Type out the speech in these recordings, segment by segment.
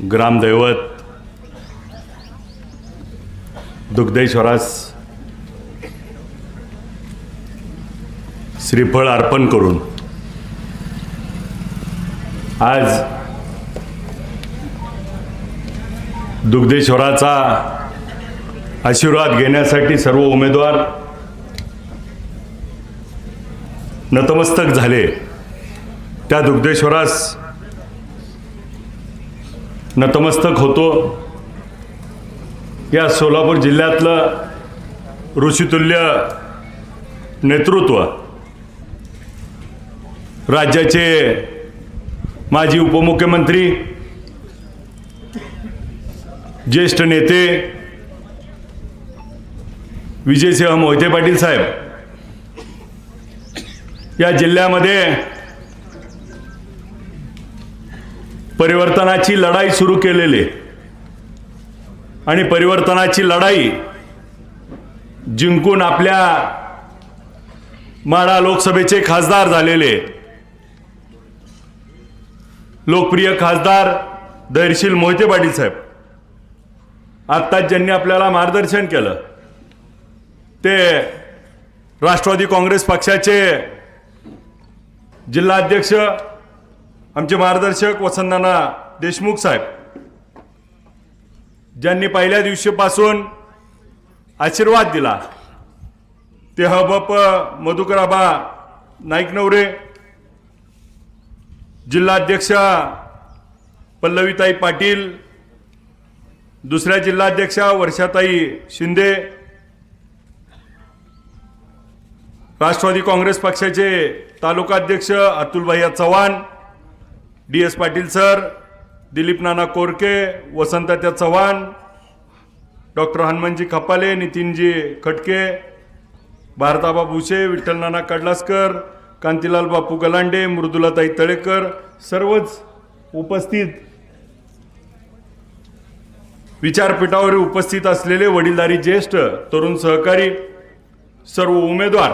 ग्रामदैवत दुग्धेश्वरास श्रीफळ अर्पण करून आज दुग्धेश्वराचा आशीर्वाद घेण्यासाठी सर्व उमेदवार नतमस्तक झाले। त्या दुग्धेश्वरास नतमस्तक होतो। या सोलापूर जिल्ह्यातलं ऋषितुल्य नेतृत्व, राज्याचे माजी उपमुख्यमंत्री, ज्येष्ठ नेते विजयसिंह मोहिते पाटील साहेब, या जिल्ह्यामध्ये परिवर्तनाची लढाई सुरू केलेली आणि परिवर्तनाची लढाई जिंकून आपल्या माढा लोकसभेचे खासदार झालेले लोकप्रिय खासदार धैर्यशील मोहिते पाटील साहेब, आत्ताच ज्यांनी आपल्याला मार्गदर्शन केलं ते राष्ट्रवादी काँग्रेस पक्षाचे जिल्हाध्यक्ष आमचे मार्गदर्शक वसंतनाना देशमुख साहेब, ज्यांनी पहिल्या दिवशीपासून आशीर्वाद दिला ते हबप मधुकराबा नाईकनवरे, जिल्हाध्यक्षा पल्लवीताई पाटील, दुसऱ्या जिल्हाध्यक्षा वर्षाताई शिंदे, राष्ट्रवादी काँग्रेस पक्षाचे तालुकाध्यक्ष अतुलभैया चव्हाण, DS पाटील सर, दिलीप नाना कोरके, वसंतत्या चव्हाण, डॉक्टर हनुमानजी खपाले, नितीनजी खटके, भारताबा भुसे, विठ्ठल नाना कडलासकर, कांतीलाल बापू गलांडे, मृदुलाताई तळेकर, सर्वच उपस्थित विचारपीठावर उपस्थित असलेले वडीलधारी ज्येष्ठ तरुण सहकारी, सर्व उमेदवार,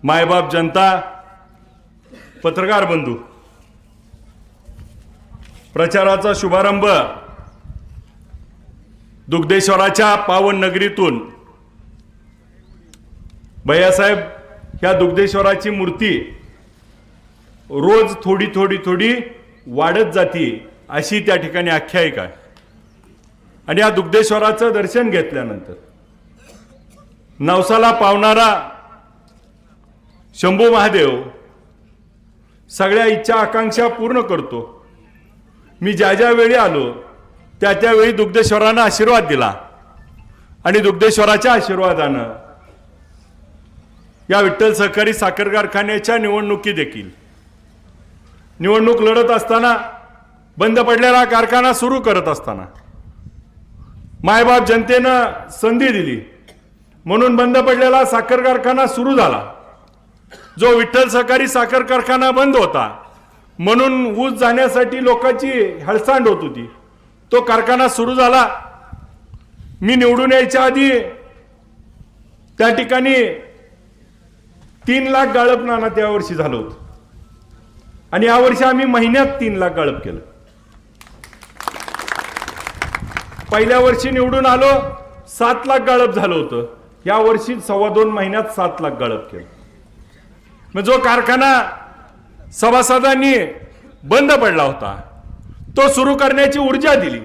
मायबाप जनता, पत्रकार बंधू, प्रचाराचा शुभारंभ दुग्धेश्वराच्या पावन नगरीतून भैयासाहेब, ह्या दुग्धेश्वराची मूर्ती रोज थोडी थोडी थोडी वाढत जाती अशी त्या ठिकाणी आख्यायिका आहे। आणि या दुग्धेश्वराचं दर्शन घेतल्यानंतर नवसाला पावणारा शंभू महादेव सगळ्या इच्छा आकांक्षा पूर्ण करतो। मी ज्या ज्या वेळी आलो त्या त्यावेळी दुग्धेश्वरानं आशीर्वाद दिला आणि दुग्धेश्वराच्या आशीर्वादानं या विठ्ठल सहकारी साखर कारखान्याच्या निवडणुकी देखील निवडणूक लढत असताना, बंद पडलेला कारखाना सुरू करत असताना मायबाप जनतेनं संधी दिली म्हणून बंद पडलेला साखर कारखाना सुरू झाला। जो विठ्ठल सहकारी साखर कारखाना बंद होता म्हणून ऊस जाण्यासाठी लोकांची हळसांड होत होती, तो कारखाना सुरू झाला। मी निवडून यायच्या आधी त्या ठिकाणी 3 लाख गाळप नाना त्या वर्षी झालं होतं आणि यावर्षी आम्ही महिन्यात 3 लाख गाळप केलं। पहिल्या वर्षी निवडून आलो 7 लाख गाळप झालं होतं, या वर्षी 2.25 महिन्यात 7 लाख गाळप केलं। मग जो कारखाना सभासदांनी बंद पडला होता तो सुरू करण्याची ऊर्जा दिली,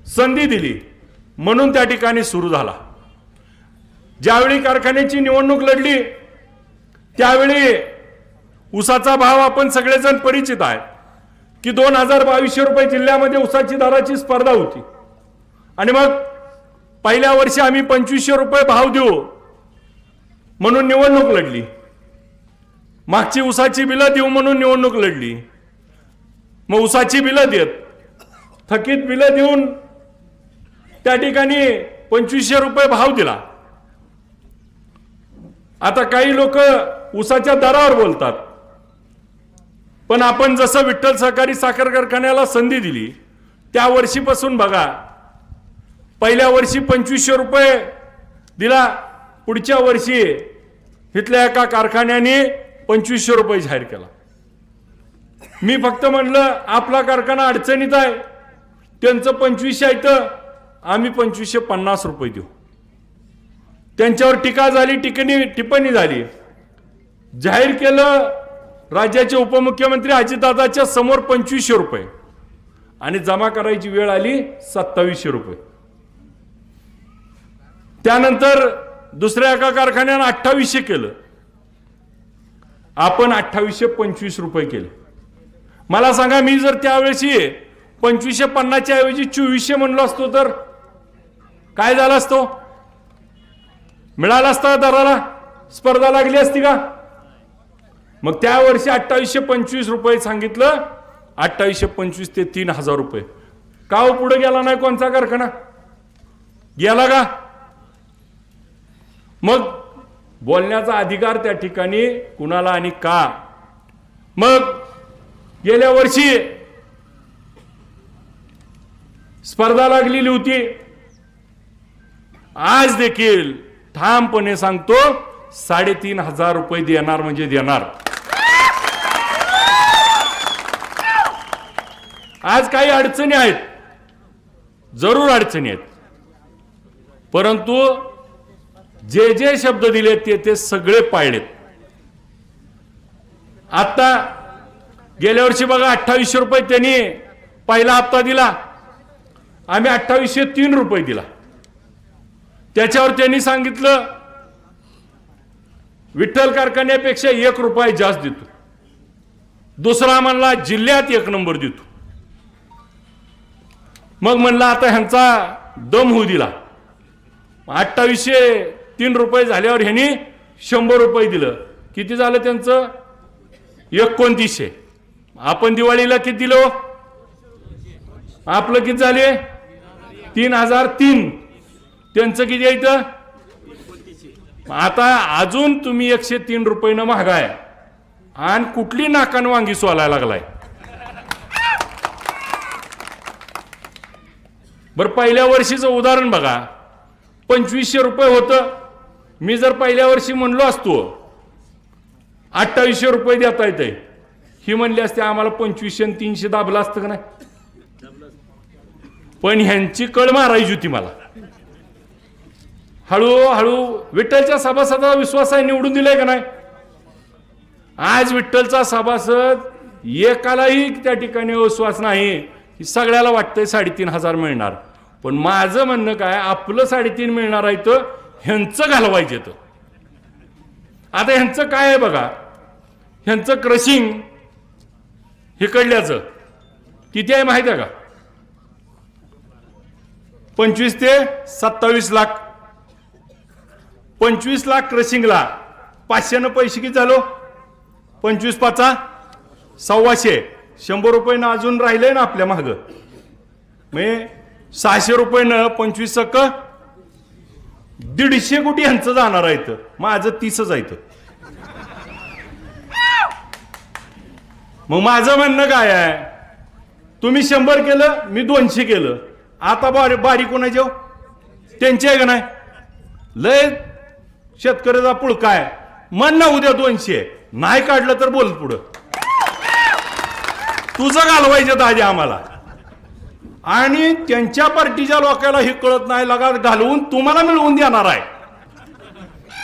संधी दिली म्हणून त्या ठिकाणी सुरू झाला। ज्यावेळी कारखान्याची निवडणूक लढली त्यावेळी ऊसाचा भाव आपण सगळेजण परिचित आहे की 2,200 रुपये जिल्ह्यामध्ये ऊसाची दराची स्पर्धा होती आणि मग पहिल्या वर्षी आम्ही 2,500 रुपये भाव देऊ म्हणून निवडणूक लढली, मागची ऊसाची बिलं देऊ म्हणून निवडणूक लढली। मग ऊसाची बिलं देत, थकीत बिलं देऊन त्या ठिकाणी 2,500 रुपये भाव दिला। आता काही लोक ऊसाच्या दरावर बोलतात, पण आपण जसं विठ्ठल सहकारी साखर कारखान्याला संधी दिली त्या वर्षीपासून बघा, पहिल्या वर्षी 2,500 रुपये दिला, पुढच्या वर्षी इथल्या एका कारखान्याने 2,500 रुपये जाहीर केला। मी फक्त म्हणलं आपला कारखाना अडचणीत आहे, त्यांचं 2500 आहे तर आम्ही 2550 रुपये देऊ. त्यांच्यावर टीका झाली, टिप्पणी झाली. जाहीर केलं राज्याचे उपमुख्यमंत्री अजितदादाच्या समोर 2500 रुपये आणि जमा करायची वेळ आली 2700 रुपये. त्यानंतर दुसऱ्या एका कारखान्यानं 2800 केलं, आपण 2825 रुपये केले. मला सांगा, मी जर त्यावेळेस 2550च्या ऐवजी 2400 म्हणलो असतो तर काय झालं असतो? मिळाला असता दराला? स्पर्धा लागली असती का? मग त्या वर्षी 2825 रुपये सांगितलं, 2825 ते 3000 रुपये. का हो पुढे गेला नाही कोणता कारखाना? गेला का? मग बोलण्याचा अधिकार त्या ठिकाणी कुणाला आणि का? मग गेल्या वर्षी स्पर्धा लागलेली होती. आज देखील ठामपणे सांगतो 3500 रुपये देणार म्हणजे देणार. आज काही अडचणी आहेत, जरूर अडचणी आहेत, परंतु जे जे शब्द दिले ते सगळे पाळलेत. आता गेल्या वर्षी बघा 2800 रुपये त्यांनी पहिला हप्ता दिला, आम्ही 2803 रुपये दिला. त्याच्यावर त्यांनी सांगितलं विठ्ठल कारखान्यापेक्षा 1 रुपया जास्त देतो. दुसरा म्हणला जिल्ह्यात 1 नंबर देतो. मग म्हणला आता ह्यांचा दम होऊ दिला. 2803 रुपये झाल्यावर ह्यांनी 100 रुपये दिलं. किती झालं त्यांचं? 2900. आपण दिवाळीला किती दिलो? आपलं किती झाले? 3003. त्यांचं किती आहे इथं? आता अजून तुम्ही 103 रुपयानं महागाय आणि कुठली नाकान वांगी सोलायला लागलाय? बरं, पहिल्या वर्षीचं उदाहरण बघा. 2500 रुपये होतं. मी जर पहिल्या वर्षी म्हणलो असतो 2800 रुपये देता येते, ही म्हणली असते आम्हाला 2500 आणि 300 दाबलं असतं का नाही? पण ह्यांची कळ मारायची होती मला. हळूहळू विठ्ठलच्या सभासदाचा विश्वास आहे, निवडून दिलाय का नाही? आज विठ्ठलचा सभासद एकालाही त्या ठिकाणी विश्वास नाही की सगळ्याला वाटतंय 3500 मिळणार. पण माझं म्हणणं काय, आपलं 3.5 मिळणार आहे तर ह्यांचं घालवायचे. तर आता ह्यांचं काय आहे बघा, ह्यांचं क्रशिंग हिकडल्याचं किती आहे माहिती आहे का? 25 ते 27 लाख. 25 लाख क्रशिंगला 500 पैसे किती झालो? 25 पाचा 1,200. 100 रुपये अजून राहिले ना आपल्या माग. म्हणजे 600 रुपये 25 सक्क 150 कोटी ह्यांचं जाणार आहे. माझं 30च आहे. मग माझं म्हणणं काय आहे, तुम्ही 100 केलं, मी 200 केलं. आता बारी कोणाची? त्यांची आहे का नाही? लय शेतकऱ्याचा पुळका आहे. म्हण ना उद्या 200 नाही काढलं तर बोल पुढं. तुझं घालवायचं आधी आम्हाला. आणि त्यांच्या पार्टीच्या लोकांना हे कळत नाही, लगात घालवून तुम्हाला मिळवून देणार आहे.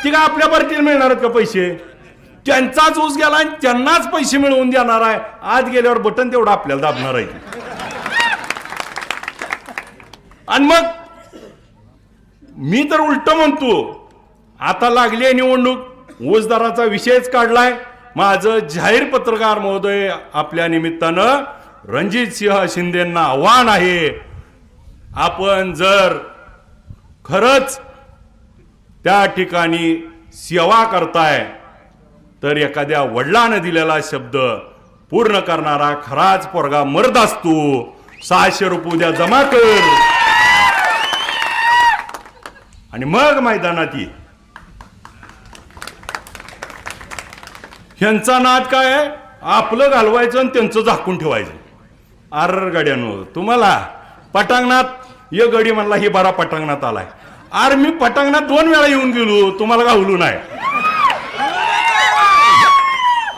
ती काय आपल्या पार्टीला मिळणार आहेत का पैसे? त्यांचाच ऊस गेला आणि त्यांनाच पैसे मिळवून देणार आहे. आज गेल्यावर बटन तेवढं आपल्याला दाबणार आहे. आणि मग मी तर उलट म्हणतो, आता लागली आहे निवडणूक, ऊस दराचा विषयच काढलाय. माझं जाहीर पत्रकार महोदय आपल्या निमित्तानं रणजित सिंह शिंदेंना आव्हान आहे, आपण जर खरंच त्या ठिकाणी सेवा करताय तर एखाद्या वडिलानं दिलेला शब्द पूर्ण करणारा खराच पोरगा मर्द असतो. 600 रुपये उद्या जमा कर आणि मग मैदानात ये. ह्यांचा नाद काय आहे? आपलं घालवायचं आणि त्यांचं झाकून ठेवायचं. आर गाड्यानो, तुम्हाला पटांगणात ये गडी म्हणला ही बारा पटांगणात आलाय. आर मी पटांगणात 2 वेळा येऊन गेलो, तुम्हाला गावलो नाही.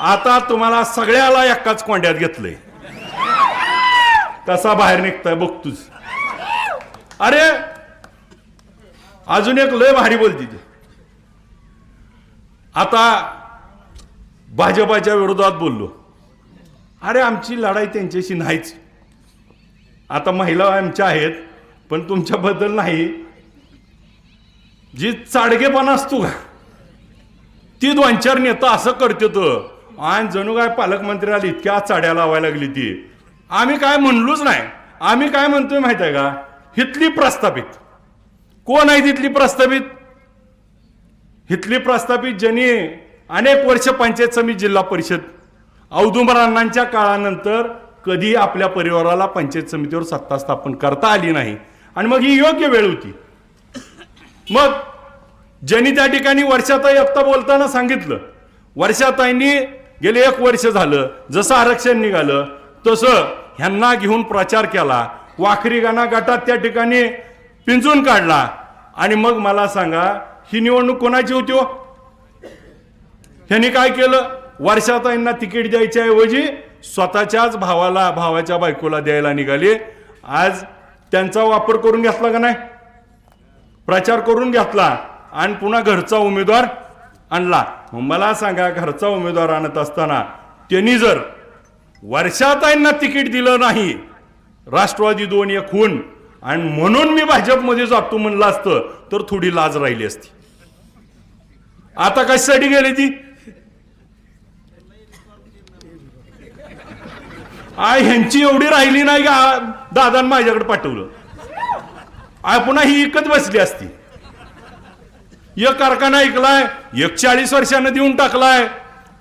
आता तुम्हाला सगळ्याला एकाच कोंड्यात घेतलंय. कसा बाहेर निघताय बघतोच. अरे अजून एक लय भारी बोलती ती. आता भाजपाच्या विरोधात बोललो. अरे आमची लढाई त्यांच्याशी नाहीच. आता महिला आमच्या आहेत पण तुमच्याबद्दल नाही. जी चाडगेपणा असतो का ती 2-4 नेता असं करते तर आणि जणू काय पालकमंत्र्याला इतक्या चाड्या लावायला लागली ती. आम्ही काय म्हणलोच नाही. आम्ही काय म्हणतोय माहित आहे का, हितली प्रस्थापित कोण आहे? तिथली प्रस्थापित हितली प्रस्थापित ज्यांनी अनेक वर्ष पंचायत समिती जिल्हा परिषद औदुंबरांच्या काळानंतर कधी आपल्या परिवाराला पंचायत समितीवर सत्ता स्थापन करता आली नाही. आणि मग ही योग्य वेळ होती. मग ज्यांनी त्या ठिकाणी वर्षाताई आत्ता बोलताना सांगितलं, वर्षाताईंनी गेले 1 वर्ष झालं जसं आरक्षण निघालं तसं ह्यांना घेऊन प्रचार केला. वाखरी गाणा गटात त्या ठिकाणी पिंजून काढला. आणि मग मला सांगा ही निवडणूक कोणाची होती हो? ह्यांनी काय केलं? वर्षाताईंना तिकीट द्यायच्या ऐवजी स्वतःच्याच भावाच्या बायकोला द्यायला निघाले. आज त्यांचा वापर करून घेतला का नाही? प्रचार करून घेतला आणि पुन्हा घरचा उमेदवार आणला. मग मला सांगा घरचा उमेदवार आणत असताना त्यांनी जर वर्षाताईंना तिकीट दिलं नाही, राष्ट्रवादी 2-1 होऊन आणि म्हणून मी भाजपमध्ये जातो म्हणलं असतं तर थोडी लाज राहिली असती. आता कशासाठी गेली ती? ह्यांची एवढी राहिली नाही का दादान माझ्याकडे पाठवलं. पुन्हा ही इकत बसली असती. एक कारखाना ऐकलाय 41 वर्षानं देऊन टाकलाय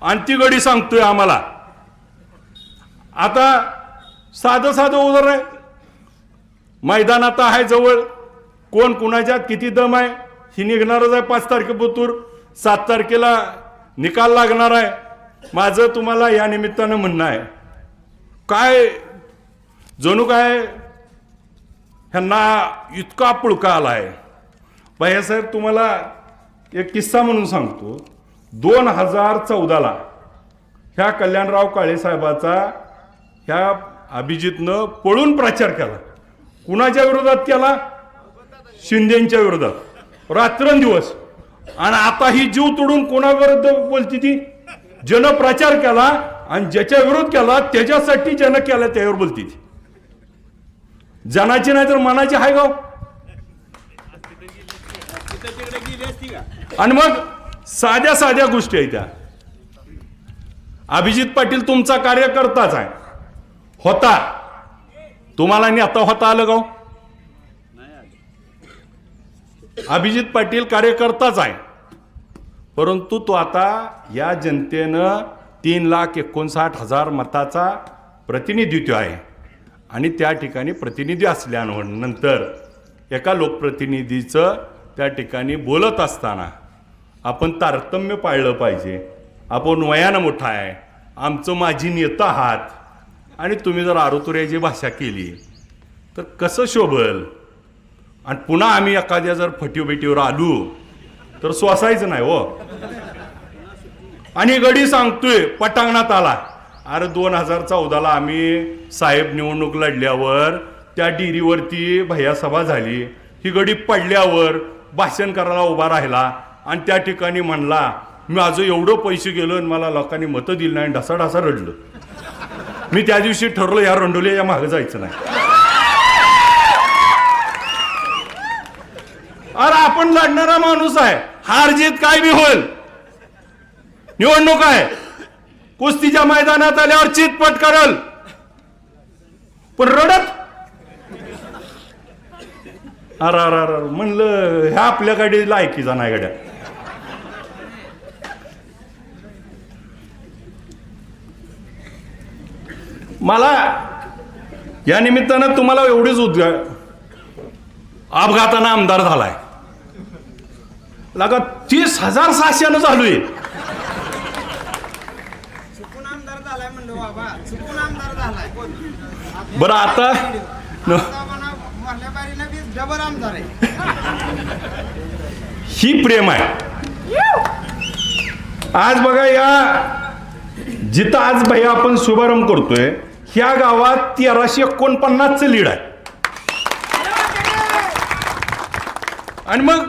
आणि ती गडी सांगतोय आम्हाला. आता साधं उदाहरण आहे. मैदान आता आहे जवळ. कोण कुणाच्यात किती दम आहे ही निघणारच आहे. 5 तारखेपुरतूर 7 तारखेला निकाल लागणार आहे. माझं तुम्हाला या निमित्तानं म्हणणं आहे, काय जणू काय ह्यांना इतका पुळका आलाय. भैयासाहेब तुम्हाला एक किस्सा म्हणून सांगतो. 2014ला ह्या कल्याणराव काळे साहेबाचा ह्या अभिजितनं पळून प्रचार केला. कुणाच्या विरोधात केला? शिंदेच्या विरोधात रात्रंदिवस. आणि आता ही जीव तोडून कोणाविरुद्ध बोलती ती? ज्यानं प्रचार केला आणि ज्याच्या विरोध केला त्याच्यासाठी ज्यानं केला त्यावर बोलती ती. जनाची नाही तर मनाची हाय गाव. आणि मग साध्या गोष्टी आहेत त्या. अभिजित पाटील तुमचा कार्यकर्ताच आहे, होता. तुम्हाला आता होता आलं गाव? अभिजित पाटील कार्यकर्ताच आहे, परंतु तो आता या जनतेनं 3,59,000 मताचा प्रतिनिधित्व आहे. आणि त्या ठिकाणी प्रतिनिधी असल्यानंतर एका लोकप्रतिनिधीचं त्या ठिकाणी बोलत असताना आपण तारतम्य पाळलं पाहिजे. आपण वयानं मोठा आहे, आमचं माजी नेता आहात आणि तुम्ही जर आरोतुऱ्याची भाषा केली तर कसं शोभल? आणि पुन्हा आम्ही एखाद्या जर फटीवबेटीवर आलो तर सोसायचं नाही हो. आणि गडी सांगतोय पटांगणात आला. अरे 2014ला आम्ही साहेब निवडणूक लढल्यावर त्या डिरीवरती भैया सभा झाली. ही गडी पडल्यावर भाषण करायला उभा राहिला आणि त्या ठिकाणी म्हणला मी माझं एवढं पैसे गेलो आणि मला लोकांनी मतं दिली नाही, ढसाढसा रडलं. मी त्या दिवशी ठरलो या रंडोल्या मागे जायचं नाही. अरे आपण लढणारा माणूस आहे, हार जीत काय बी होईल. निवडणूक आहे, कुस्तीच्या मैदानात आल्यावर चितपट करल, पण रडत अर म्हणलं ह्या आपल्याकडे लायकीचा नाही गड्या. मला या निमित्तानं तुम्हाला एवढीच अपघातानं आमदार झालाय लगा 30,700 चालू आहे. बरं आता ही प्रेम आहे. आज बघा या जिथं आज भैया आपण शुभारंभ करतोय ह्या गावात 1349चं लीड आहे. आणि मग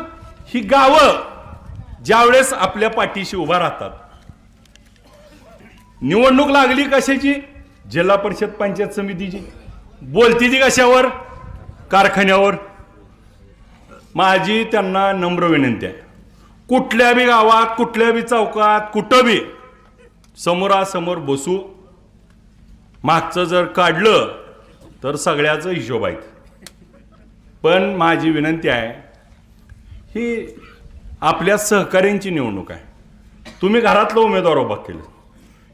ही गावं ज्यावेळेस आपल्या पाठीशी उभा राहतात, निवडणूक लागली कशाची? जिल्हा परिषद पंचायत समितीची. बोलती ती कशावर? कारखान्यावर. माझी त्यांना नम्र विनंती आहे, कुठल्या बी गावात, कुठल्या बी चौकात, कुठं बी समोरासमोर बसू. मागचं जर काढलं तर सगळ्याचं हिशोब आहे. पण माझी विनंती आहे, ही आपल्या सहकार्यांची निवडणूक आहे. तुम्ही घरातलं उमेदवार उभा केलं.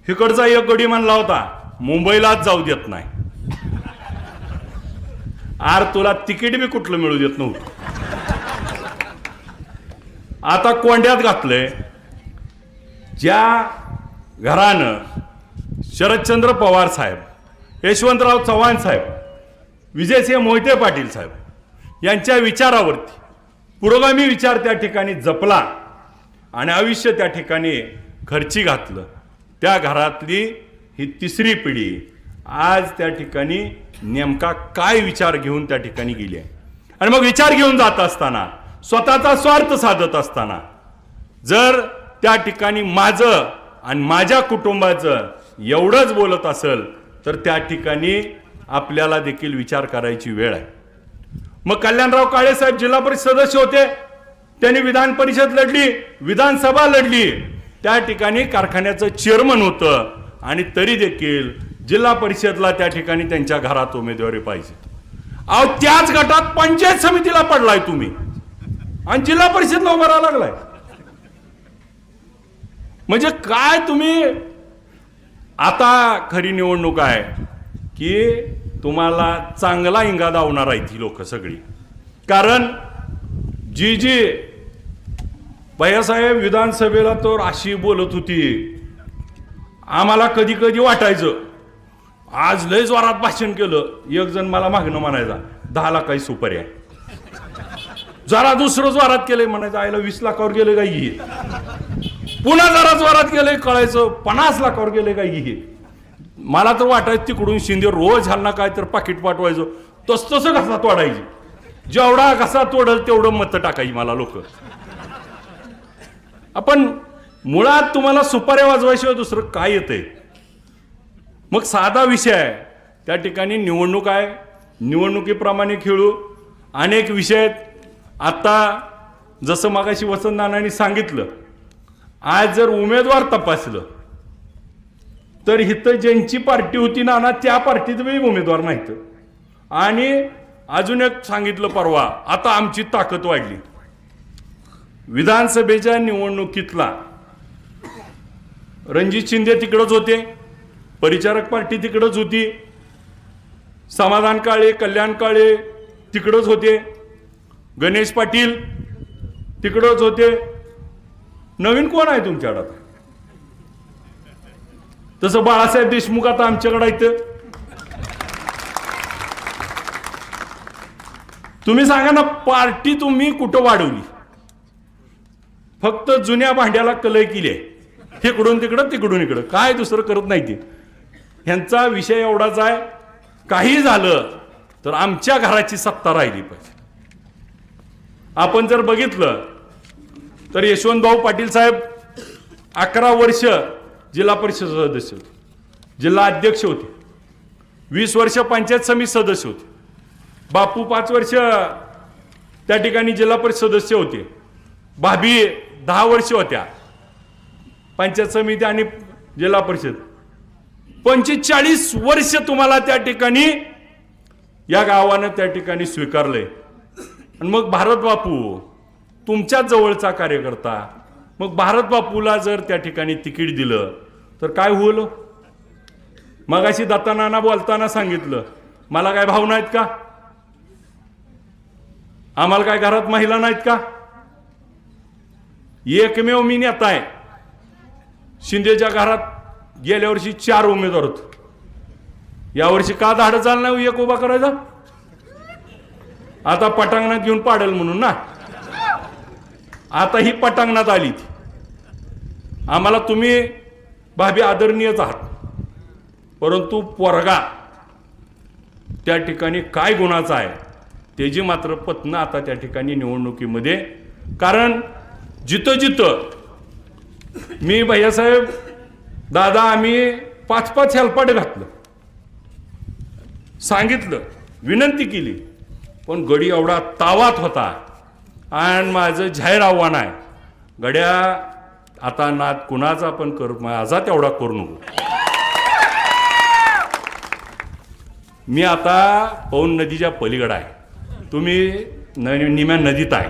इकडचा एक गडी म्हणला होता मुंबईलाच जाऊ देत नाही. आर तुला तिकीट बी कुठलं मिळू देत नव्हतं. आता कोंड्यात घातलंय. ज्या घरानं शरदचंद्र पवार साहेब, यशवंतराव चव्हाण साहेब, विजयसिंह मोहिते पाटील साहेब यांच्या विचारावरती पुरोगामी विचार त्या ठिकाणी जपला आणि आयुष्य त्या ठिकाणी खर्ची घातलं, त्या घरातली ही तिसरी पिढी आज त्या ठिकाणी नेमका काय विचार घेऊन त्या ठिकाणी गेली आहे. आणि मग विचार घेऊन जात असताना, स्वतःचा स्वार्थ साधत असताना जर त्या ठिकाणी माझं आणि माझ्या कुटुंबाचं एवढंच बोलत असेल तर त्या ठिकाणी आपल्याला देखील विचार करायची वेळ आहे. मग कल्याणराव काळे साहेब जिल्हा परिषद सदस्य होते, त्यांनी विधान परिषद लढली, विधानसभा लढली, त्या ठिकाणी कारखान्याचं चेअरमन होतं आणि तरी देखील जिल्हा परिषदला त्या ठिकाणी त्यांच्या घरात उमेदवारी पाहिजे. अहो त्याच गटात पंचायत समितीला पडलाय तुम्ही आणि जिल्हा परिषदला उभा राहायला लागलाय. म्हणजे काय तुम्ही? आता खरी निवडणूक आहे की तुम्हाला चांगला इंगा दावणार आहेत ही लोक सगळी. कारण जी जी भैयासाहेब विधानसभेला तर अशी बोलत होती, आम्हाला कधी कधी वाटायचं आज लय जोरात भाषण केलं. एक जण मला मागणं म्हणायचा 10 लाखाची सुपारी आहे. जरा दुसरं जोरात केलंय म्हणायचं आईला 20 लाखावर गेलं काय घे. पुन्हा जरा जोरात गेलंय कळायचं 50 लाखावर गेले काय घे. मला तर वाटायचं तिकडून शिंदे रोज ह्यांना काय तर पाकिट पाठवायचं, तसं घसा तोडायची. जेवढा घसा तोडल तेवढं मत टाकायची मला लोक. आपण मुळात तुम्हाला सुपाऱ्या वाजवायशिवाय दुसरं काय येतंय? मग साधा विषय आहे, त्या ठिकाणी निवडणूक आहे, निवडणुकीप्रमाणे खेळू. अनेक विषय आहेत. आता जसं मगाशी वसंतदानांनी सांगितलं, आज जर उमेदवार तपासलं तर इथं ज्यांची पार्टी होती ना त्या पार्टीत उमेदवार नाहीत. आणि अजून एक सांगितलं परवा, आता आमची ताकद वाढली. विधानसभेच्या निवडणुकीतला रणजित शिंदे तिकडच होते, परिचारक पार्टी तिकडच होती, समाधान काळे, कल्याण काळे तिकडच होते, गणेश पाटील तिकडच होते. नवीन कोण आहे तुमच्याकडे? तसं बाळासाहेब देशमुख आता आमच्याकडे आहेत. तुम्ही सांगा ना, पार्टी तुम्ही कुठं वाढवली? फक्त जुन्या भांड्याला कलई केली आहे, तिकडून तिकडं तिकडून इकडं, काय दुसरं करत नाही ते. ह्यांचा विषय एवढाच आहे, काही झालं तर आमच्या घराची सत्ता राहिली पाहिजे. आपण जर बघितलं तर यशवंतभाऊ पाटील साहेब 11 वर्ष जिल्हा परिषद सदस्य होते, जिल्हा अध्यक्ष होते, 20 वर्ष पंचायत समिती सदस्य होते. बापू 5 वर्ष त्या ठिकाणी जिल्हा परिषद सदस्य होते. भाभी 10 वर्ष होत्या पंचायत समिती आणि जिल्हा परिषद. 45 वर्ष तुम्हाला त्या ठिकाणी या गावानं त्या ठिकाणी स्वीकारलंय. आणि मग भारत बापू तुमच्याच जवळचा कार्यकर्ता, मग भारत बापूला जर त्या ठिकाणी तिकीट दिलं तर काय होईल? मगाशी दत्तानाना बोलताना सांगितलं, मला काय भाव नाहीत का? आम्हाला काय घरात महिला नाहीत का? एकमेव मी नेता आहे. शिंदेच्या घरात गेल्या वर्षी 4 उमेदवार होते. यावर्षी का धाडं चाललं नाही एक उभा करायचा? आता पटांगणात घेऊन पाडेल म्हणून ना. आता ही पटांगणात आली. आम्हाला तुम्ही भाभी आदरणीयच आहात, परंतु पोरगा त्या ठिकाणी काय गुणाचा आहे त्याची मात्र पत्न आता त्या ठिकाणी निवडणुकीमध्ये, कारण जिथं जिथं मी भैयासाहेब दादा आम्ही 5-5 हेलपाट घातलं, सांगितलं, विनंती केली, पण गडी एवढा तावात होता. आणि माझं जाहीर आव्हान आहे, गड्या आता नाद कुणाचा पण कर, माझा तेवढा करू नको. मी आता पौन नदीच्या पलीकडे आहे, तुम्ही निम्या नदीत आहे,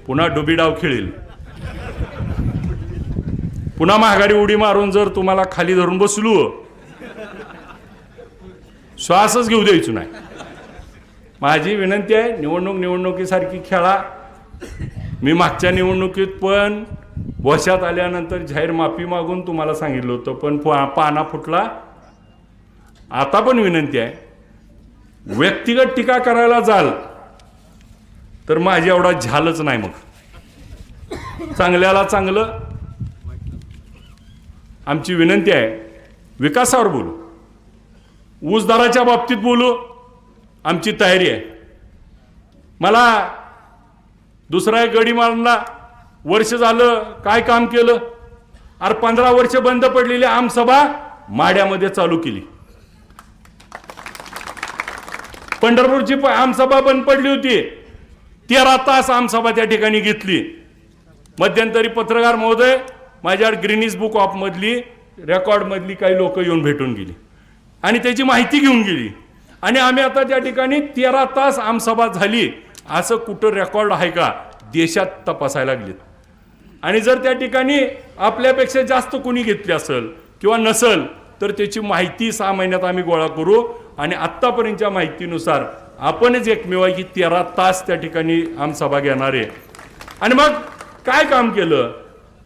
पुन्हा डुबीडाव खेळील, पुन्हा महागाडी उडी मारून जर तुम्हाला खाली धरून बसलो, श्वासच घेऊ द्यायचो नाही. माझी विनंती आहे, निवडणुकीसारखी खेळा. मी मागच्या निवडणुकीत पण वशात आल्यानंतर जाहीर माफी मागून तुम्हाला सांगितलं होतं, पण पाना फुटला. आता पण विनंती आहे, व्यक्तिगत टीका करायला जाल तर माझी एवढा झालच नाही. मग चांगल्याला चांगलं. आमची विनंती आहे, विकासावर बोलू, ऊस दराच्या बाबतीत बोलू, आमची तयारी आहे. मला दुसरा एक गडी मारला, वर्ष झालं काय काम केलं. अरे 15 वर्ष बंद पडलेली आमसभा माड्यामध्ये चालू केली. पंढरपूरची आमसभा बंद पडली होती, 13 तास आमसभा त्या ठिकाणी घेतली. मध्यंतरी पत्रकार महोदय माझ्या ग्रीनिस बुक ऑफ मधली रेकॉर्ड मधली काही लोक येऊन भेटून गेली आणि त्याची माहिती घेऊन गेली. आणि आम्ही आता त्या ठिकाणी 13 तास आमसभा झाली असं कुठं रेकॉर्ड आहे का देशात तपासायला लागलेत. आणि जर त्या ठिकाणी आपल्यापेक्षा जास्त कोणी घेतली असेल किंवा नसेल तर त्याची माहिती 6 महिन्यात आम्ही गोळा करू. आणि आत्तापर्यंतच्या माहितीनुसार आपणच एकमेव आहे की 13 तास त्या ठिकाणी आमसभा घेणार आहे. आणि मग काय काम केलं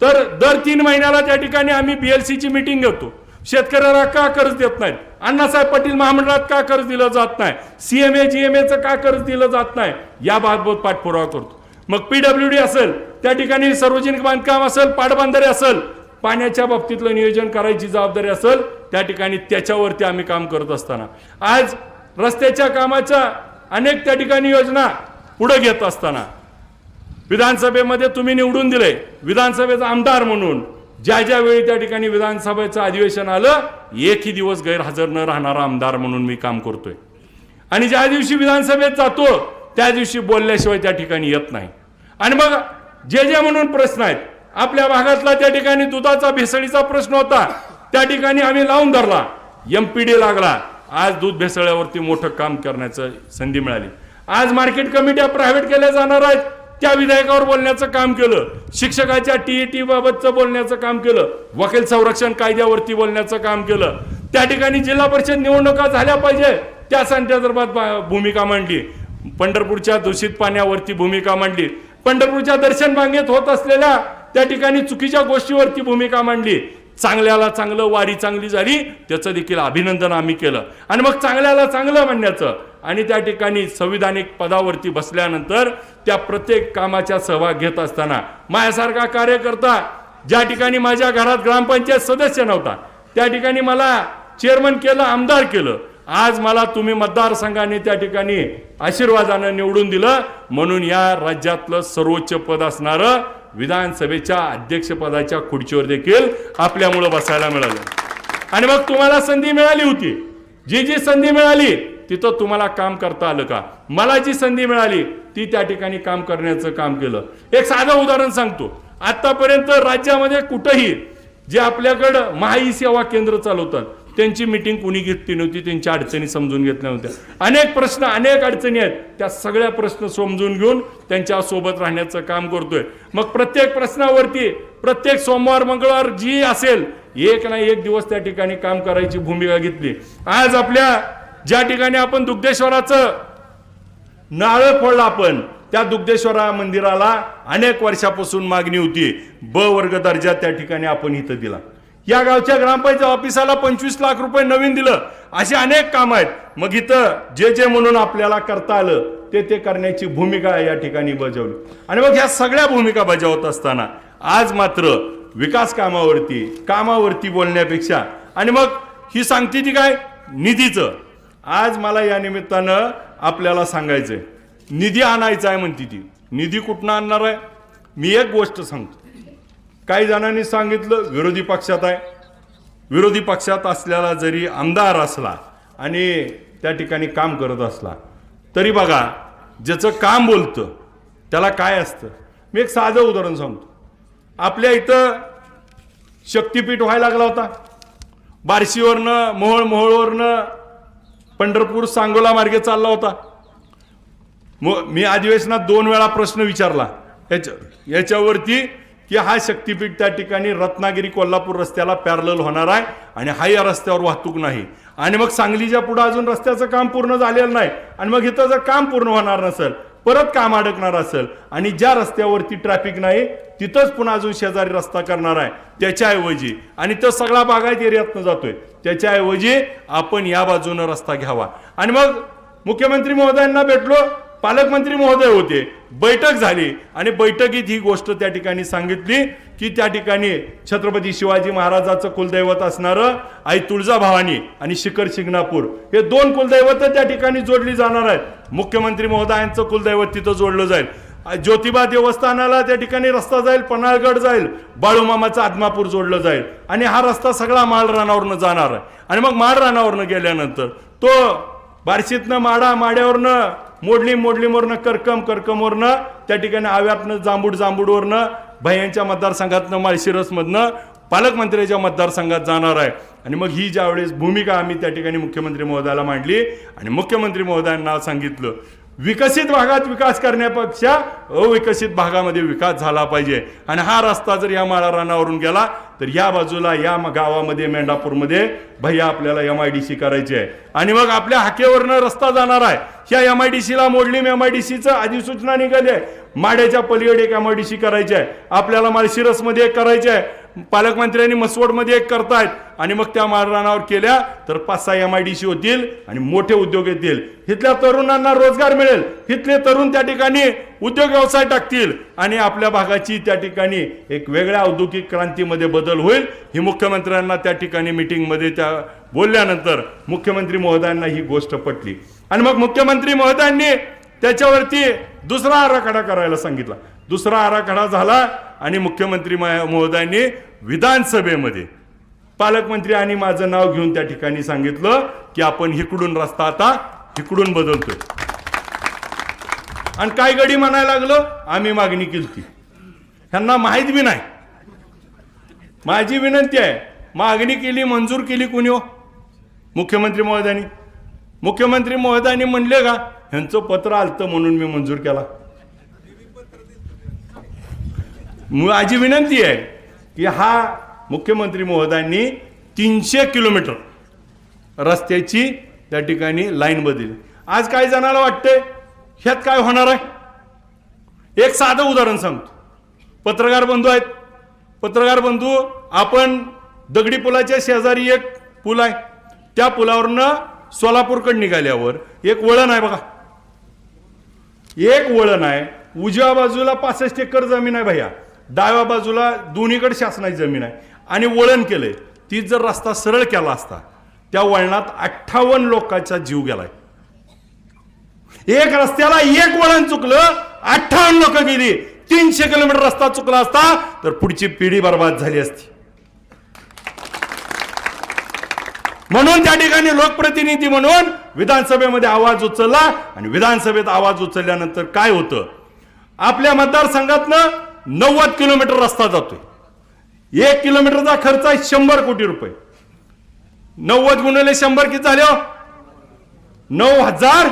तर दर 3 महिन्याला त्या ठिकाणी आम्ही BLCची मीटिंग घेतो. शेतकऱ्याला का कर्ज देत नाहीत, अण्णासाहेब पाटील महामंडळात का कर्ज दिलं जात नाही, CMA GMAचं का कर्ज दिलं जात नाही, याबाबत पाठपुरावा करतो. मग PWD असेल, त्या ठिकाणी सार्वजनिक बांधकाम असेल, पाटबंधारे असेल, पाण्याच्या बाबतीतलं नियोजन करायची जबाबदारी असेल, त्या ठिकाणी त्याच्यावरती आम्ही काम करत असताना आज रस्त्याच्या कामाच्या अनेक त्या ठिकाणी योजना पुढे घेत असताना विधानसभेमध्ये तुम्ही निवडून दिले विधानसभेचा आमदार म्हणून. ज्या वेळी त्या ठिकाणी विधानसभेचं अधिवेशन आलं, एकही दिवस गैरहजर न राहणारा आमदार म्हणून मी काम करतोय. आणि ज्या दिवशी विधानसभेत जातो त्या दिवशी बोलल्याशिवाय त्या ठिकाणी येत नाही. आणि मग जे म्हणून प्रश्न आहेत, आपल्या भागातला त्या ठिकाणी दुधाचा भेसळीचा प्रश्न होता, त्या ठिकाणी आम्ही लावून धरला, MPD लागला. आज दूध भेसळ्यावरती मोठं काम करण्याचं संधी मिळाली. आज मार्केट कमिट्या प्रायव्हेट केल्या जाणार आहेत, त्या विधेयकावर बोलण्याचं काम केलं. शिक्षकाच्या TET बाबतचं बोलण्याचं काम केलं. वकील संरक्षण कायद्यावरती बोलण्याचं काम केलं. त्या ठिकाणी जिल्हा परिषद निवडणुका झाल्या पाहिजे त्या संदर्भात भूमिका मांडली. पंढरपूरच्या दूषित पाण्यावरती भूमिका मांडली. पंढरपूरच्या दर्शन बांगेत होत असलेल्या त्या ठिकाणी चुकीच्या गोष्टीवरती भूमिका मांडली. चांगल्याला चांगलं, वारी चांगली झाली त्याचं देखील अभिनंदन आम्ही केलं. आणि मग चांगल्याला चांगलं म्हणण्याचं आणि त्या ठिकाणी संविधानिक पदावरती बसल्यानंतर त्या प्रत्येक कामाच्या सहभाग घेत असताना माझ्यासारखा कार्यकर्ता ज्या ठिकाणी माझ्या घरात ग्रामपंचायत सदस्य नव्हता त्या ठिकाणी मला चेअरमन केलं, आमदार केलं. आज मला तुम्ही मतदारसंघाने त्या ठिकाणी आशीर्वादानं निवडून दिलं, म्हणून या राज्यातलं सर्वोच्च पद असणारं विधानसभेच्या अध्यक्षपदाच्या खुर्चीवर देखील आपल्यामुळे बसायला मिळालं. आणि मग तुम्हाला संधी मिळाली होती, जी संधी मिळाली तिथं तुम्हाला काम करता आलं का? मला जी संधी मिळाली ती त्या ठिकाणी काम करण्याचं काम केलं. एक साधं उदाहरण सांगतो. आतापर्यंत राज्यामध्ये कुठेही जे आपल्याकडं महाई सेवा केंद्र चालवतात त्यांची मीटिंग कुणी घेतली नव्हती, त्यांच्या अडचणी समजून घेतल्या नव्हत्या. अनेक प्रश्न, अनेक अडचणी आहेत, त्या सगळ्या प्रश्न समजून घेऊन त्यांच्या सोबत राहण्याचं काम करतोय. मग प्रत्येक प्रश्नावरती प्रत्येक सोमवार मंगळवार जी असेल एक ना एक दिवस त्या ठिकाणी काम करायची भूमिका घेतली. आज आपल्या ज्या ठिकाणी आपण दुग्धेश्वराचं नारळ फोडला, आपण त्या दुग्धेश्वरा मंदिराला अनेक वर्षापासून मागणी होती. ब वर्ग दर्जा त्या ठिकाणी आपण इथं दिला. या गावच्या ग्रामपंचायत ऑफिसाला 25 लाख रुपये नवीन दिलं. अशी अनेक काम आहेत. मग इथं जे म्हणून आपल्याला करता आलं ते करण्याची भूमिका या ठिकाणी बजावली. आणि मग ह्या सगळ्या भूमिका बजावत असताना आज मात्र विकास कामावरती बोलण्यापेक्षा, आणि मग ही सांगते ती काय निधीचं. आज मला या निमित्तानं आपल्याला सांगायचंय, निधी आणायचा आहे म्हणती ती. निधी कुठनं आणणार आहे? मी एक गोष्ट सांगतो. काही जणांनी सांगितलं विरोधी पक्षात आहे. विरोधी पक्षात असलेला जरी आमदार असला आणि त्या ठिकाणी काम करत असला तरी बघा, ज्याचं काम बोलतं त्याला काय असतं. मी एक साधं उदाहरण सांगतो. आपल्या इथं शक्तीपीठ व्हायला लागला होता. बार्शीवरनं मोहोळवरनं पंढरपूर सांगोला मार्गे चालला होता. मी अधिवेशनात 2 वेळा प्रश्न विचारला याच्यावरती की हा शक्तीपीठ त्या ठिकाणी रत्नागिरी कोल्हापूर रस्त्याला पॅरलल होणार आहे आणि हा या रस्त्यावर वाहतूक नाही. आणि मग सांगलीच्या पुढे अजून रस्त्याचं काम पूर्ण झालेलं नाही, आणि मग इथं जर काम पूर्ण होणार नसेल, परत काम अडकणार असेल, आणि ज्या रस्त्यावरती ट्रॅफिक नाही तिथंच पुन्हा अजून शेजारी रस्ता करणार आहे, त्याच्याऐवजी, आणि तो सगळा बागायत एरियातनं जातोय, त्याच्याऐवजी आपण या बाजूनं रस्ता घ्यावा. आणि मग मुख्यमंत्री महोदयांना भेटलो, पालकमंत्री महोदय होते, बैठक झाली आणि बैठकीत ही गोष्ट त्या ठिकाणी सांगितली की त्या ठिकाणी छत्रपती शिवाजी महाराजाचं कुलदैवत असणारं आई तुळजाभवानी आणि शिखर शिंगणापूर हे 2 कुलदैवत त्या ठिकाणी जोडली जाणार आहेत. मुख्यमंत्री महोदयांचं कुलदैवत तिथं जोडलं जाईल. ज्योतिबा देवस्थानाला त्या ठिकाणी रस्ता जाईल, पन्हाळगड जाईल, बाळूमामाचं आदमापूर जोडलं जाईल, आणि हा रस्ता सगळा माळरानावरनं जाणार आहे. आणि मग माळरानावरनं गेल्यानंतर तो बार्शीतनं माड्यावरनं मोडलीमोरनं करकमवरनं त्या ठिकाणी आव्यातनं जांबूडवरनं भैयांच्या मतदारसंघातनं माळशिरसमधनं पालकमंत्र्याच्या मतदारसंघात जाणार आहे. आणि मग ही ज्यावेळेस भूमिका आम्ही त्या ठिकाणी मुख्यमंत्री महोदयाला मांडली आणि मुख्यमंत्री महोदयांना सांगितलं, विकसित भागात विकास करण्यापेक्षा अविकसित भागामध्ये विकास झाला पाहिजे, आणि हा रस्ता जर या माळरानावरून गेला तर या बाजूला या गावामध्ये मेंढापूरमध्ये भैया आपल्याला MIDC करायची आहे, आणि मग आपल्या हाकेवरनं रस्ता जाणार आहे. ह्या MIDCला मोडलीम MIDCचं अधिसूचना निघाली आहे. माड्याच्या पलीकडे एक MIDC करायची आहे, आपल्याला माळशिरसमध्ये एक करायची आहे, पालकमंत्र्यांनी मसवडमध्ये एक करतायत, आणि मग त्या माळरानावर केल्या तर 5-6 MIDC होतील आणि मोठे उद्योग येतील. इथल्या तरुणांना रोजगार मिळेल, इथले तरुण त्या ठिकाणी उद्योग व्यवसाय टाकतील आणि आपल्या भागाची त्या ठिकाणी एक वेगळ्या औद्योगिक क्रांतीमध्ये बदल होईल. ही मुख्यमंत्र्यांना त्या ठिकाणी मीटिंगमध्ये त्या बोलल्यानंतर मुख्यमंत्री महोदयांना ही गोष्ट पटली, आणि मग मुख्यमंत्री महोदयांनी त्याच्यावरती दुसरा आराखडा करायला सांगितला. दुसरा आराखडा झाला आणि मुख्यमंत्री महोदयांनी विधानसभेमध्ये पालकमंत्री आणि माझं नाव घेऊन त्या ठिकाणी सांगितलं की आपण इकडून रस्ता आता इकडून बदलतोय. आणि काय गडी म्हणायला लागलं, आम्ही मागणी केली, ह्यांना माहित बी नाही. माझी विनंती आहे, मागणी केली, मंजूर केली कोणी हो? मुख्यमंत्री महोदयांनी. मुख्यमंत्री महोदयांनी म्हणले का ह्यांचं पत्र आलतं म्हणून मी मंजूर केला? माझी विनंती आहे की हा मुख्यमंत्री महोदयांनी 300 किलोमीटर रस्त्याची त्या ठिकाणी लाईन बदलली. आज काही जणांना वाटतंय ह्यात काय होणार आहे. एक साधं उदाहरण सांगतो. पत्रकार बंधू आहेत, पत्रकार बंधू, आपण दगडी पुलाच्या शेजारी एक पूल आहे, त्या पुलावरनं सोलापूरकडे निघाल्यावर एक वळण आहे बघा, एक वळण आहे. उजव्या बाजूला 65 एकर जमीन आहे भैया, डाव्या बाजूला दोन्हीकडे शासनाची जमीन आहे, आणि वळण केलंय. ती जर रस्ता सरळ केला असता त्या वळणात 58 लोकांचा जीव गेलाय. एक रस्त्याला एक वळण चुकलं, 58 लोक गेली. 300 किलोमीटर रस्ता चुकला असता तर पुढची पिढी बर्बाद झाली असती. म्हणून त्या ठिकाणी लोकप्रतिनिधी म्हणून विधानसभेमध्ये आवाज उचलला, आणि विधानसभेत आवाज उचलल्यानंतर काय होतं, आपल्या मतदारसंघातनं 90 किलोमीटर रस्ता जातोय. 1 किलोमीटरचा खर्च आहे 100 कोटी रुपये. 90 गुणिले 100 किती झाले हो? 9,000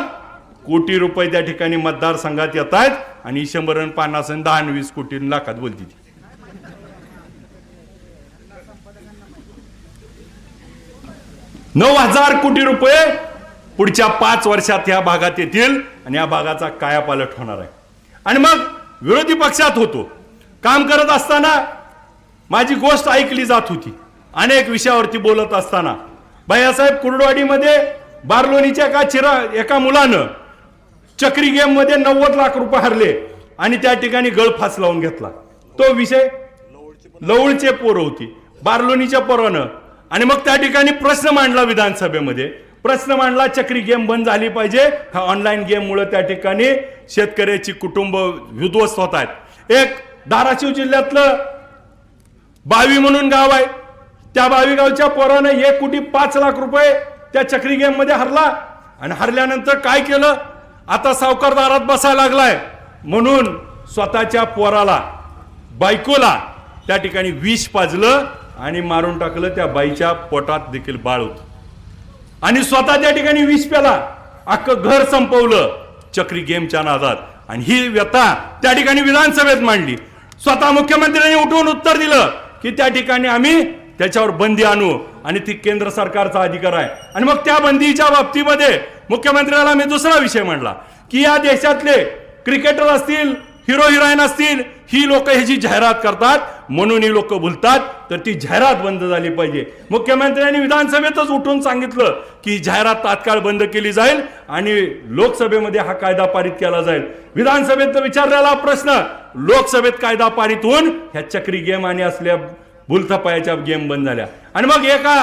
कोटी रुपये त्या ठिकाणी मतदारसंघात येत आहेत, आणि 100 आणि 50 आणि 10 आणि 20 कोटी लाखात बोलती. 9,000 कोटी रुपये पुढच्या 5 वर्षात या भागात येतील, आणि या भागाचा कायापालट होणार आहे. आणि मग विरोधी पक्षात होतो, काम करत असताना माझी गोष्ट ऐकली जात होती. अनेक विषयावरती बोलत असताना भैयासाहेब कुर्डवाडीमध्ये बारलोणीच्या एका मुलानं चक्री गेम मध्ये 90 लाख रुपये हरले, आणि त्या ठिकाणी गळफास लावून घेतला. तो विषय लवळचे पोरं होती, बारलोनीच्या पोरानं, आणि मग त्या ठिकाणी प्रश्न मांडला विधानसभेमध्ये. प्रश्न मांडला चक्री गेम बंद झाली पाहिजे, हा ऑनलाईन गेममुळे त्या ठिकाणी शेतकऱ्याची कुटुंब उद्ध्वस्त होत आहेत. एक धाराशिव जिल्ह्यातलं बावी म्हणून गाव आहे, त्या बावी गावच्या पोरानं 1,05,00,000 रुपये त्या चक्री गेम मध्ये हरला. आणि हरल्यानंतर काय केलं, आता सावकार दारात बसायला लागलाय म्हणून स्वतःच्या पोराला, बायकोला त्या ठिकाणी विष पाजलं आणि मारून टाकलं. त्या बाईच्या पोटात देखील बाळ होतं आणि स्वतः त्या ठिकाणी विष प्याला, अख्खं घर संपवलं चक्री गेमच्या नादात. आणि ही व्यथा त्या ठिकाणी विधानसभेत मांडली. स्वतः मुख्यमंत्र्यांनी उठवून उत्तर दिलं की त्या ठिकाणी आम्ही त्याच्यावर बंदी आणू आणि ती केंद्र सरकारचा अधिकार आहे. आणि मग त्या बंदीच्या बाबतीमध्ये मुख्यमंत्र्याला मी दुसरा विषय मांडला की या देशातले क्रिकेटर असतील, हिरो हिरोईन असतील, ही लोक ह्याची जाहिरात करतात म्हणून ही लोक भुलतात, तर ती जाहिरात बंद झाली पाहिजे. मुख्यमंत्र्यांनी विधानसभेतच उठून सांगितलं की जाहिरात तात्काळ बंद केली जाईल आणि लोकसभेमध्ये हा कायदा पारित केला जाईल. विधानसभेत विचारलेला प्रश्न लोकसभेत कायदा पारित होऊन ह्या चक्री गेम आणि असल्या भूलथापायाच्या गेम बंद झाल्या. आणि मग एका